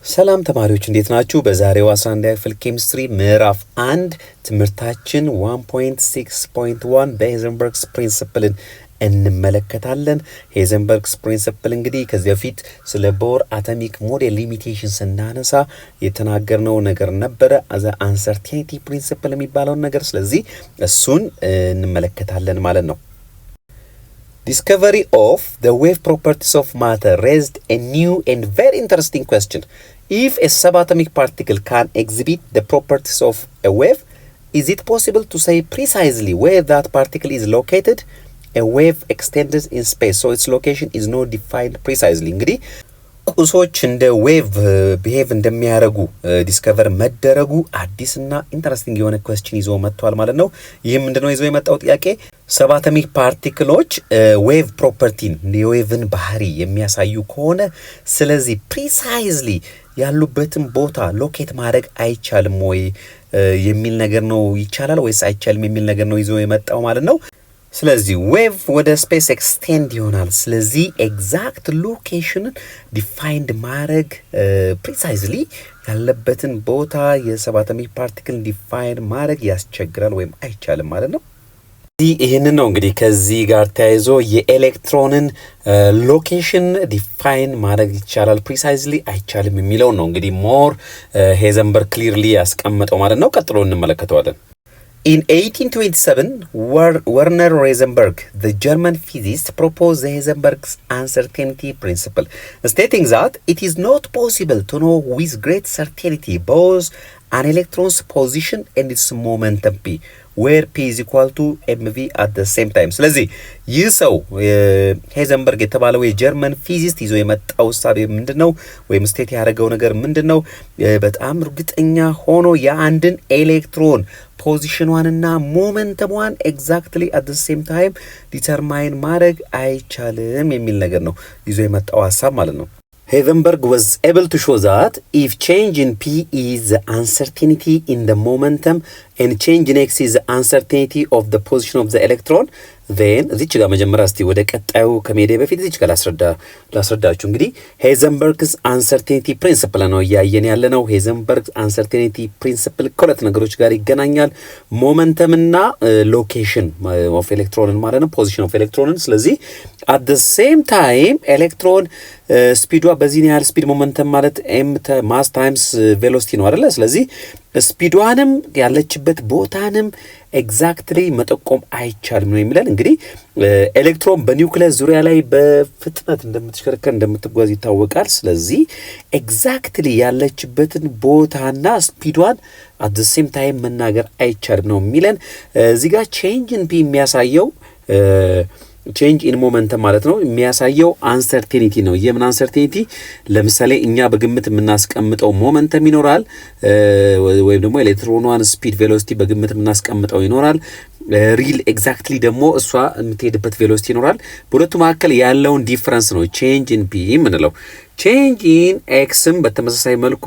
ሰላም ተማሪዎች እንዴት ናችሁ? በዛሬው 11ኛ ክፍል ኬሚስትሪ ምዕራፍ 1 ትምህርታችን 1.6.1 በሄዘንበርግስ ፕሪንሲፕልን እንመለከታለን። ሄዘንበርግስ ፕሪንሲፕል እንግዲህ ከዚህ በፊት ስለ ቦር አቶሚክ ሞዴል ሊሚቴሽን ስናነሳ የተናገርነው ነገር ነበረ፣ አዘ አንሰርቴኒቲ ፕሪንሲፕል የሚባለውን ነገር። ስለዚህ እሱን እንመለከታለን ማለት ነው። Discovery of the wave properties of matter raised a new and very interesting question. If a subatomic particle can exhibit the properties of a wave, is it possible to say precisely where that particle is located? A wave extends in space, so its location is not defined precisely. እንግዲህ ቁሶች እንደ ዌቭ ቢሄቭ እንደሚያደርጉ ዲስከቨር መደረጉ አዲስና ኢንተረስቲንግ የሆነ ኩዌስችን ይዞ መጥቷል ማለት ነው። ይህም ምንድነው ይዞ የመጣው ጥያቄ ሰባቶሚክ ፓርቲክሎች ዌቭ ፕሮፐርቲን የዌቭን ባህሪ የሚያሳዩ ከሆነ ስለዚህ ፕሪሳይዝሊ ያሉበትን ቦታ ሎኬት ማድረግ አይቻልም ወይ የሚል ነገር ነው። ይቻላል ወይስ አይቻልም የሚል ነገር ነው ይዞ የመጣው ማለት ነው። ስለዚህ ዌቭ ወደ ስፔስ ኤክስቴንድ ይሆናል። ስለዚህ ኤግዛክት ሎኬሽንን ዲፋይንድ ማድረግ ፕሪሳይዝሊ ያለበትን ቦታ የሰባቶሚክ ፓርቲክል ዲፋይንድ ማድረግ ያስቸግራል ወይም አይቻልም ማለት ነው። ይህንን ነው እንግዲህ ከዚህ ጋር ተያይዞ የኤሌክትሮንን ሎኬሽን ዲፋይን ማድረግ ይቻላል ፕሪሳይዝሊ አይቻልም የሚለው ነው እንግዲህ ሞር ሄዘንበርግ ክሊርሊ ያስቀመጠው ማለት ነው። ቀጥሎ እንመለከተዋለን። In 1827, Werner Heisenberg, the German physicist, proposed the Heisenberg's uncertainty principle, stating that it is not possible to know with great certainty both an electron's position and its momentum p, where p is equal to mv at the same time. ስለዚህ ይህ ሰው ሄዘንበርግ የተባለው የጀርመን ፊዚስት ይዞ የመጣው ሐሳብ ምንድነው ወይም ስቴት ያደረገው ነገር ምንድነው? በጣም እርግጠኛ ሆኖ የአንድን ኤሌክትሮን ፖዚሽኗንና ሞመንተሟን ኤግዛክትሊ አት ዘ ሴም ታይም ዲተርማይን ማድረግ አይቻልም የሚል ነገር ነው ይዞ የመጣው ሐሳብ ማለት ነው። Heisenberg was able to show that if change in p is the uncertainty in the momentum and change in x is the uncertainty of the position of the electron, then እዚች ጋር መጀመሪያ እስቲ ወደ ቀጣዩ ከመሄዴ በፊት እዚች ጋር ላስረዳችሁ። እንግዲህ ሄዘንበርግስ አንሰርቴኒቲ ፕሪንሲፕል ነው እያየን ያለ ነው። ሄዘንበርግስ አንሰርቴኒቲ ፕሪንሲፕል ከሁለት ነገሮች ጋር ይገናኛል፣ ሞመንተም እና ሎኬሽን ኦፍ ኤሌክትሮንን ማለት ነው፣ ፖዚሽን ኦፍ ኤሌክትሮንን። ስለዚህ አት ዘ ሴም ታይም ኤሌክትሮን ስፒዷ በዚህ ያህል ስፒድ ሞመንተም ማለት ኤም ማስ ታይምስ ቬሎሲቲ ነው አይደለ? ስለዚህ ስፒዷንም ያለችበት ቦታንም ኤግዛክትሊ መጠቆም አይቻልም ነው የሚለን። እንግዲህ ኤሌክትሮን በኒውክሊየስ ዙሪያ ላይ በፍጥነት እንደምትሽከረከር እንደምትጓዝ ይታወቃል። ስለዚህ ኤግዛክትሊ ያለችበትን ቦታና ስፒዷን አት ዘ ሴም ታይም መናገር አይቻልም ነው የሚለን። እዚህ ጋር ቼንጅ ኢን ፒ የሚያሳየው ቼንጅ ኢን ሞመንተም ማለት ነው የሚያሳየው አንሰርቴኒቲ ነው። የምን አንሰርቴኒቲ? ለምሳሌ እኛ በግምት የምናስቀምጠው ሞመንተም ይኖራል፣ ወይም ደግሞ ኤሌክትሮኗን ስፒድ ቬሎሲቲ በግምት የምናስቀምጠው ይኖራል። ሪል ኤግዛክትሊ ደግሞ እሷ የምትሄድበት ቬሎሲቲ ይኖራል። በሁለቱ መካከል ያለውን ዲፍረንስ ነው ቼንጅ ኢን ፒ የምንለው። ቼንጅ ኢን ኤክስም በተመሳሳይ መልኩ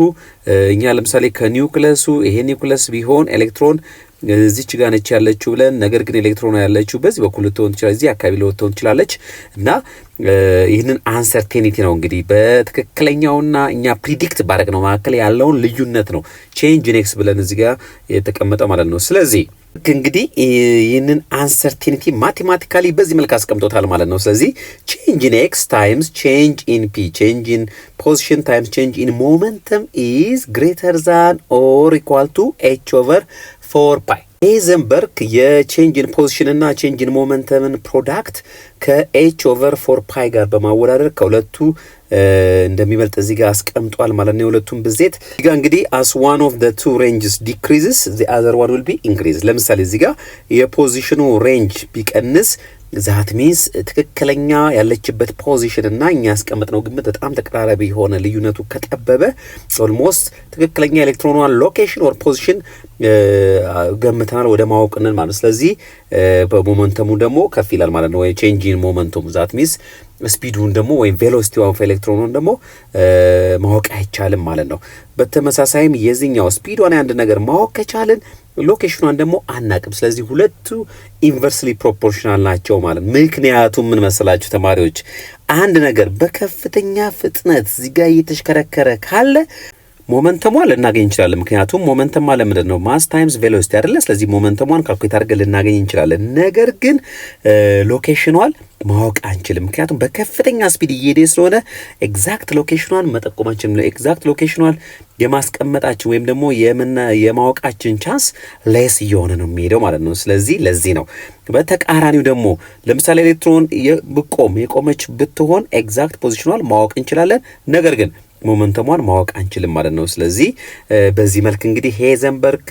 እኛ ለምሳሌ ከኒውክለሱ ይሄ ኒውክለስ ቢሆን ኤሌክትሮን እዚች ጋር ነች ያለችው ብለን፣ ነገር ግን ኤሌክትሮኗ ያለችው በዚህ በኩል ልትሆን ትችላለች፣ እዚህ አካባቢ ልትሆን ትችላለች እና ይህንን አንሰርቴኒቲ ነው እንግዲህ በትክክለኛውና እኛ ፕሪዲክት ባደረግነው መካከል ያለውን ልዩነት ነው ቼንጅ ኢን ኤክስ ብለን እዚህ ጋር የተቀመጠ ማለት ነው። ስለዚህ እንግዲህ ይህንን አንሰርቴኒቲ ማቴማቲካሊ በዚህ መልክ አስቀምጦታል ማለት ነው። ስለዚህ ቼንጅ ኢን ኤክስ ታይምስ ቼንጅ ኢን ፒ ቼንጅ ኢን ፖዚሽን ታይምስ ቼንጅ ኢን ሞመንተም ኢዝ ግሬተር ዛን ኦር ኢኳል ቱ ኤች ኦቨር 4 ፓይ። ሄዘንበርግ የቼንጅ ኢን ፖዚሽን እና ቼንጅ ኢን ሞመንተምን ፕሮዳክት ከኤች ኦቨር 4 ፓይ ጋር በማወዳደር ከሁለቱ እንደሚበልጥ እዚህ ጋር አስቀምጧል ማለት ነው። የሁለቱም ብዜት እዚህ ጋር እንግዲህ as one of the two ranges decreases the other one will be increased። ለምሳሌ እዚህ ጋር የፖዚሽኑ ሬንጅ ቢቀንስ ዛት ሚንስ ትክክለኛ ያለችበት ፖዚሽን እና እኛ ያስቀመጥነው ግምት በጣም ተቀራራቢ የሆነ ልዩነቱ ከጠበበ ኦልሞስት ትክክለኛ ኤሌክትሮኗን ሎኬሽን ኦር ፖዚሽን ገምተናል ወደ ማወቅነን ማለት። ስለዚህ በሞመንተሙ ደግሞ ከፍ ይላል ማለት ነው፣ ወይ ቼንጅ ኢን ሞመንተም ዛት ሚንስ ስፒዱን ደግሞ ወይም ቬሎሲቲ ኦፍ ኤሌክትሮኑን ደግሞ ማወቅ አይቻልም ማለት ነው። በተመሳሳይም የዚህኛው ስፒዷን አንድ ነገር ማወቅ ከቻልን ሎኬሽኗን ደግሞ አናቅም። ስለዚህ ሁለቱ ኢንቨርስሊ ፕሮፖርሽናል ናቸው ማለት። ምክንያቱም ምን መሰላችሁ ተማሪዎች፣ አንድ ነገር በከፍተኛ ፍጥነት እዚህ ጋር እየተሽከረከረ ካለ ሞመንተሟን ልናገኝ እንችላለን። ምክንያቱም ሞመንተም ማለት ምንድን ነው? ማስ ታይምስ ቬሎሲቲ አይደለ? ስለዚህ ሞመንተሟን ካልኩሌት አድርገን ልናገኝ እንችላለን። ነገር ግን ሎኬሽኗን ማወቅ አንችልም። ምክንያቱም በከፍተኛ ስፒድ እየሄደ ስለሆነ ኤግዛክት ሎኬሽኗን መጠቆም አንችልም። ኤግዛክት ሎኬሽኗን የማስቀመጣችን ወይም ደግሞ የማወቃችን ቻንስ ሌስ እየሆነ ነው የሚሄደው ማለት ነው። ስለዚህ ለዚህ ነው። በተቃራኒው ደግሞ ለምሳሌ ኤሌክትሮን የቆመች ብትሆን ኤግዛክት ፖዚሽኗን ማወቅ እንችላለን። ነገር ግን ሞመንተሟን ማወቅ አንችልም ማለት ነው። ስለዚህ በዚህ መልክ እንግዲህ ሄዘንበርግ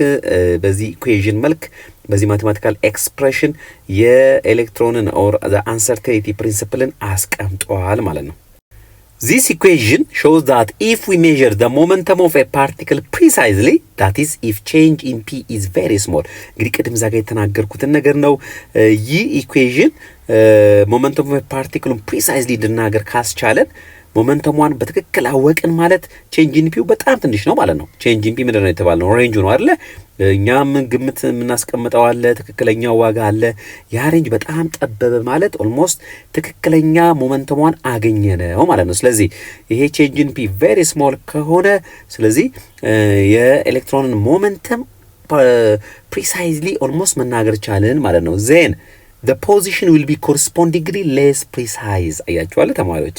በዚህ ኢኩዌዥን መልክ በዚህ ማቴማቲካል ኤክስፕሬሽን የኤሌክትሮንን ኦር ዘ አንሰርቴኒቲ ፕሪንሲፕልን አስቀምጧል ማለት ነው። This equation shows that if we measure the momentum of a particle precisely, that is if change in p is very small. እንግዲህ ቅድም ዛጋ የተናገርኩትን ነገር ነው። ይህ ኢኩዌዥን ሞመንተም ኦፍ ፓርቲክሉን ፕሪሳይዝሊ እንድናገር ካስቻለን ሞመንተሟን በትክክል አወቅን ማለት ቼንጅ ኢን ፒው በጣም ትንሽ ነው ማለት ነው። ቼንጅ ኢን ፒ ምንድን ነው የተባልነው? ሬንጁ ነው አይደለ? እኛም ግምት የምናስቀምጠው አለ፣ ትክክለኛው ዋጋ አለ። ያ ሬንጅ በጣም ጠበበ ማለት ኦልሞስት ትክክለኛ ሞመንተሟን አገኘ ነው ማለት ነው። ስለዚህ ይሄ ቼንጅ ኢን ፒ ቬሪ ስሞል ከሆነ ስለዚህ የኤሌክትሮንን ሞመንተም ፕሪሳይዝሊ ኦልሞስት መናገር ቻልን ማለት ነው። ዜን the position will be correspondingly less precise። አያችኋል ተማሪዎች?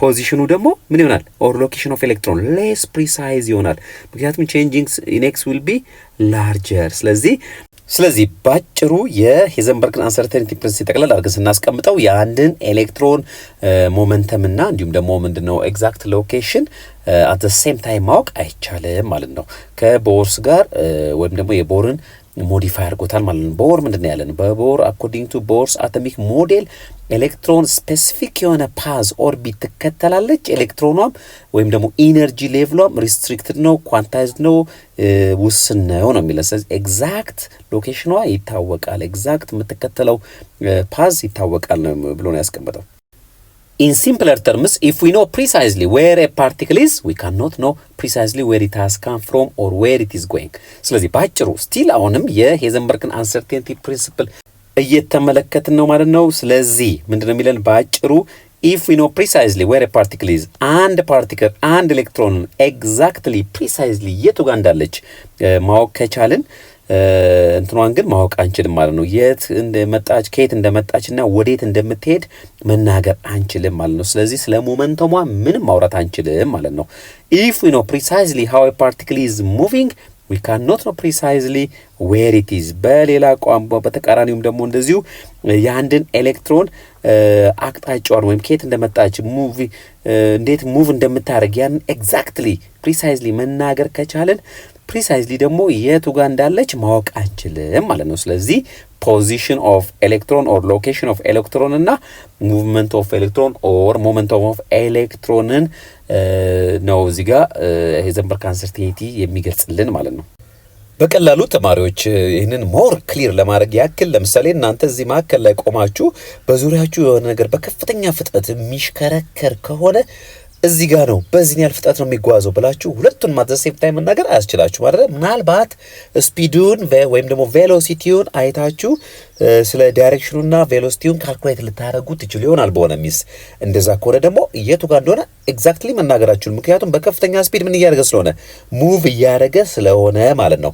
ፖዚሽኑ ደግሞ ምን ይሆናል? ኦር ሎኬሽን ኦፍ ኤሌክትሮን ሌስ ፕሪሳይዝ ይሆናል። ምክንያቱም ቼንጂንግ ኢን ኤክስ ዊል ቢ ላርጀር። ስለዚህ ባጭሩ የሄዘንበርግን አንሰርቴኒቲ ፕሪንሲፕል ጠቅለል አድርገን ስናስቀምጠው የአንድን ኤሌክትሮን ሞመንተም እና እንዲሁም ደግሞ ምንድነው ኤግዛክት ሎኬሽን አት ዘ ሴም ታይም ማወቅ አይቻልም ማለት ነው። ከቦርስ ጋር ወይም ደግሞ የቦርን ሞዲፋይ አድርጎታል ማለት ነው። ቦር ምንድነው ያለን? በቦር አኮርዲንግ ቱ ቦርስ አቶሚክ ሞዴል ኤሌክትሮን ስፔሲፊክ የሆነ ፓዝ ኦርቢት ትከተላለች። ኤሌክትሮኗም ወይም ደግሞ ኢነርጂ ሌቭሏም ሪስትሪክትድ ነው፣ ኳንታይዝድ ነው፣ ውስን ነው የሚለው። ስለዚህ ኤግዛክት ሎኬሽኗ ይታወቃል፣ ኤግዛክት የምትከተለው ፓዝ ይታወቃል ነው ብሎ ነው ያስቀመጠው። In simpler terms, if we know precisely where a particle is, we cannot know precisely where it has come from or where it is going. ስለዚህ ባጭሩ ስቲል አሁንም የሄዘንበርግን አንሰርቴኒቲ ፕሪንሲፕል እየተመለከትን ነው ማለት ነው። ስለዚህ ምንድነው የሚለን ባጭሩ if we know precisely where a particle is, አንድ ፓርቲክል አንድ ኤሌክትሮን ኤግዛክትሊ ፕሪሳይዝሊ የቱ ጋር እንዳለች ማወቅ ከቻልን እንትኗን ግን ማወቅ አንችልም ማለት ነው። የት እንደመጣች ከየት እንደመጣችና ወዴት እንደምትሄድ መናገር አንችልም ማለት ነው። ስለዚህ ስለ ሞመንተሟ ምንም ማውራት አንችልም ማለት ነው። if we know precisely how a particle is moving, we cannot know precisely where it is። በሌላ ቋንቋ በተቃራኒውም ደግሞ እንደዚሁ የአንድን ኤሌክትሮን አቅጣጫዋን ወይም ከየት እንደመጣች እንዴት ሙቭ እንደምታደርግ ያን ኤግዛክትሊ ፕሪሳይዝሊ መናገር ከቻለን ፕሪሳይዝሊ ደግሞ የቱ ጋር እንዳለች ማወቅ አንችልም ማለት ነው። ስለዚህ ፖዚሽን ኦፍ ኤሌክትሮን ኦር ሎኬሽን ኦፍ ኤሌክትሮን እና ሙቭመንት ኦፍ ኤሌክትሮን ኦር ሞመንተም ኦፍ ኤሌክትሮንን ነው እዚህ ጋር ሄዘንበርግ አንሰርቴኒቲ የሚገልጽልን ማለት ነው። በቀላሉ ተማሪዎች ይህንን ሞር ክሊር ለማድረግ ያክል ለምሳሌ እናንተ እዚህ ማዕከል ላይ ቆማችሁ በዙሪያችሁ የሆነ ነገር በከፍተኛ ፍጥነት የሚሽከረከር ከሆነ እዚህ ጋር ነው በዚህ ያህል ፍጥነት ነው የሚጓዘው ብላችሁ ሁለቱን ማዘሴም ታይም መናገር አያስችላችሁ ማለት ነው። ምናልባት ስፒዱን ወይም ደግሞ ቬሎሲቲውን አይታችሁ ስለ ዳይሬክሽኑና ቬሎሲቲውን ካልኩሌት ልታደርጉ ትችሉ ይሆናል በሆነ ሚስ። እንደዛ ከሆነ ደግሞ የቱ ጋር እንደሆነ ኤግዛክትሊ መናገራችሁ፣ ምክንያቱም በከፍተኛ ስፒድ ምን እያደረገ ስለሆነ ሙቭ እያደረገ ስለሆነ ማለት ነው።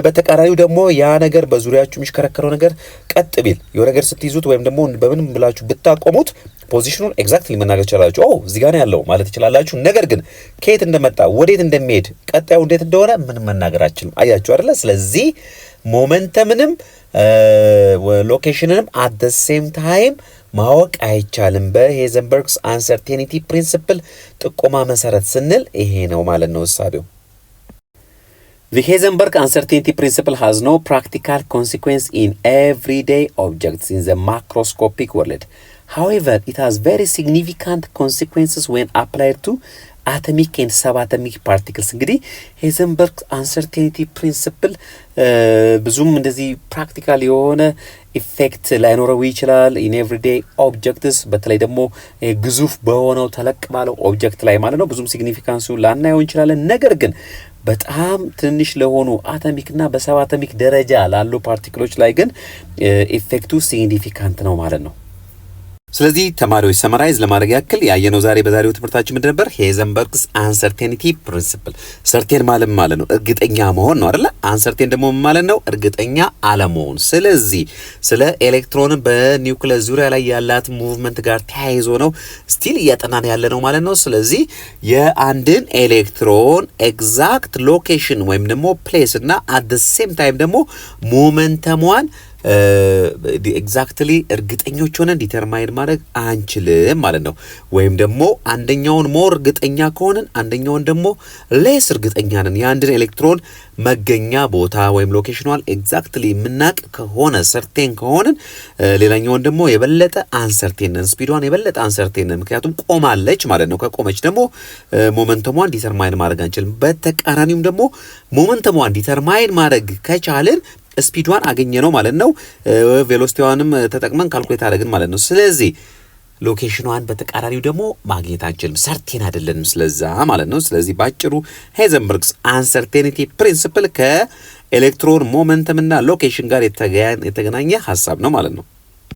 በተቃራኒው ደግሞ ያ ነገር በዙሪያችሁ የሚሽከረከረው ነገር ቀጥ ቢል የሆነ ነገር ስትይዙት ወይም ደግሞ በምን ብላችሁ ብታቆሙት ፖዚሽኑን ኤግዛክትሊ መናገር ይችላላችሁ። እዚህ ጋር ነው ያለው ማለት ይችላላችሁ። ነገር ግን ከየት እንደመጣ ወዴት እንደሚሄድ ቀጣዩ እንዴት እንደሆነ ምንም መናገር አችልም። አያችሁ አይደለ? ስለዚህ ሞመንተምንም ሎኬሽንንም አት ዘ ሴም ታይም ማወቅ አይቻልም። በሄዘንበርግስ አንሰርቴኒቲ ፕሪንሲፕል ጥቆማ መሰረት ስንል ይሄ ነው ማለት ነው እሳቤው። The Heisenberg uncertainty principle has no practical consequence in everyday objects in the macroscopic world. However, it has very significant consequences when applied to atomic and subatomic particles. እንግዲህ ሄዘንበርግ አንሰርቴኒቲ ፕሪንሲፕል ብዙም እንደዚህ ፕራክቲካል የሆነ ኢፌክት ላይኖረው ይችላል ኢን ኤቭሪዴይ ኦብጀክትስ፣ በተለይ ደግሞ ግዙፍ በሆነው ተለቅ ባለው ኦብጀክት ላይ ማለት ነው። ብዙም ሲግኒፊካንሱ ላናየው እንችላለን። ነገር ግን በጣም ትንሽ ለሆኑ አቶሚክ እና በሰባቶሚክ ደረጃ ላሉ ፓርቲክሎች ላይ ግን ኢፌክቱ ሲግኒፊካንት ነው ማለት ነው። ስለዚህ ተማሪዎች ሰመራይዝ ለማድረግ ያክል ያየነው ዛሬ በዛሬው ትምህርታችን ምንድን ነበር? ሄዘንበርግስ አንሰርቴኒቲ ፕሪንሲፕል። ሰርቴን ማለት ነው እርግጠኛ መሆን ነው አይደለ? አንሰርቴን ደግሞ ማለት ነው እርግጠኛ አለመሆን። ስለዚህ ስለ ኤሌክትሮን በኒውክለስ ዙሪያ ላይ ያላት ሙቭመንት ጋር ተያይዞ ነው ስቲል እያጠናን ያለ ነው ማለት ነው። ስለዚህ የአንድን ኤሌክትሮን ኤግዛክት ሎኬሽን ወይም ደግሞ ፕሌስ እና አት ዘ ሴም ታይም ደግሞ ሞመንተሟን ኤግዛክትሊ እርግጠኞች ሆነን ዲተርማይን ማድረግ አንችልም ማለት ነው። ወይም ደግሞ አንደኛውን ሞር እርግጠኛ ከሆነን አንደኛውን ደግሞ ሌስ እርግጠኛ ነን። የአንድን ኤሌክትሮን መገኛ ቦታ ወይም ሎኬሽኗን ኤግዛክትሊ የምናቅ ከሆነ ሰርቴን ከሆነን ሌላኛውን ደግሞ የበለጠ አንሰርቴን ነን፣ ስፒዷን የበለጠ አንሰርቴን ነን። ምክንያቱም ቆማለች ማለት ነው። ከቆመች ደግሞ ሞመንተሟን ዲተርማይን ማድረግ አንችልም። በተቃራኒውም ደግሞ ሞመንተሟን ዲተርማይን ማድረግ ከቻልን ስፒዷን አገኘ ነው ማለት ነው። ቬሎሲቲዋንም ተጠቅመን ካልኩሌት አደረግን ማለት ነው። ስለዚህ ሎኬሽኗን በተቃራኒው ደግሞ ማግኘት አንችልም፣ ሰርቴን አይደለንም ስለዛ ማለት ነው። ስለዚህ ባጭሩ ሄዘንበርግስ አንሰርቴኒቲ ፕሪንሲፕል ከኤሌክትሮን ሞመንተም እና ሎኬሽን ጋር የተገናኘ ሀሳብ ነው ማለት ነው።